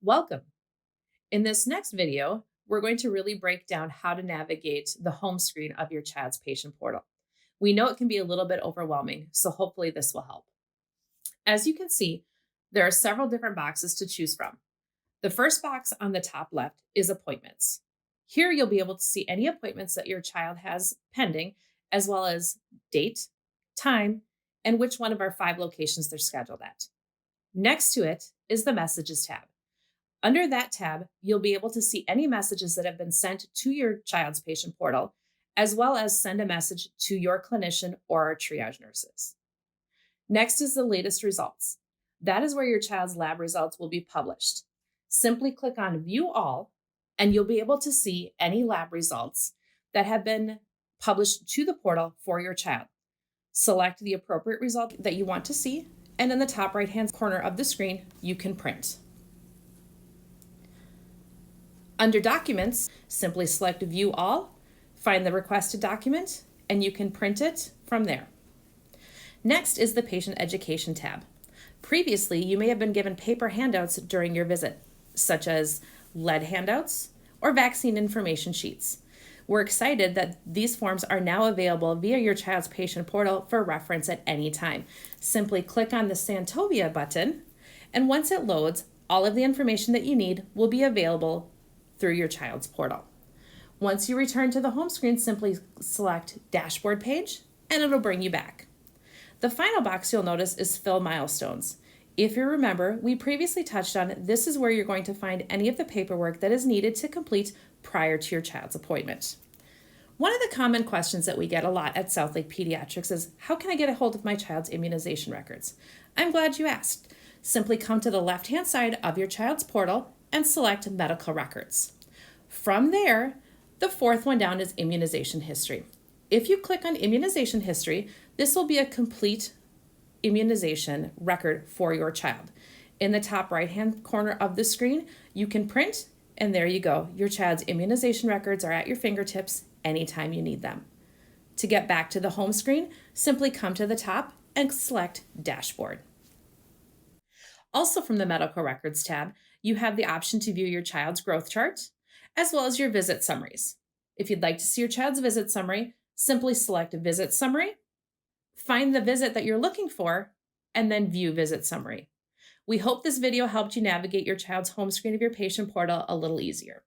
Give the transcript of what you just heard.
Welcome. In this next video, we're going to really break down how to navigate the home screen of your CHADS patient portal. We know it can be a little bit overwhelming, so hopefully this will help. As you can see, there are several different boxes to choose from. The first box on the top left is appointments. Here you'll be able to see any appointments that your child has pending, as well as date, time, and which one of our 5 locations they're scheduled at. Next to it is the messages tab. Under that tab, you'll be able to see any messages that have been sent to your child's patient portal, as well as send a message to your clinician or our triage nurses. Next is the latest results. That is where your child's lab results will be published. Simply click on View All, and you'll be able to see any lab results that have been published to the portal for your child. Select the appropriate result that you want to see, and in the top right-hand corner of the screen, you can print. Under Documents, simply select View All, find the requested document, and you can print it from there. Next is the Patient Education tab. Previously, you may have been given paper handouts during your visit, such as lead handouts or vaccine information sheets. We're excited that these forms are now available via your child's patient portal for reference at any time. Simply click on the Santovia button, and once it loads, all of the information that you need will be available through your child's portal. Once you return to the home screen, simply select Dashboard Page, and it'll bring you back. The final box you'll notice is Fill Milestones. If you remember, we previously touched on this is where you're going to find any of the paperwork that is needed to complete prior to your child's appointment. One of the common questions that we get a lot at South Lake Pediatrics is, how can I get a hold of my child's immunization records? I'm glad you asked. Simply come to the left-hand side of your child's portal and select Medical Records. From there, the fourth one down is Immunization History. If you click on Immunization History, this will be a complete immunization record for your child. In the top right-hand corner of the screen, you can print, and there you go. Your child's immunization records are at your fingertips anytime you need them. To get back to the home screen, simply come to the top and select Dashboard. Also from the Medical Records tab, you have the option to view your child's growth chart, as well as your visit summaries. If you'd like to see your child's visit summary, simply select Visit Summary, find the visit that you're looking for, and then View Visit Summary. We hope this video helped you navigate your child's home screen of your patient portal a little easier.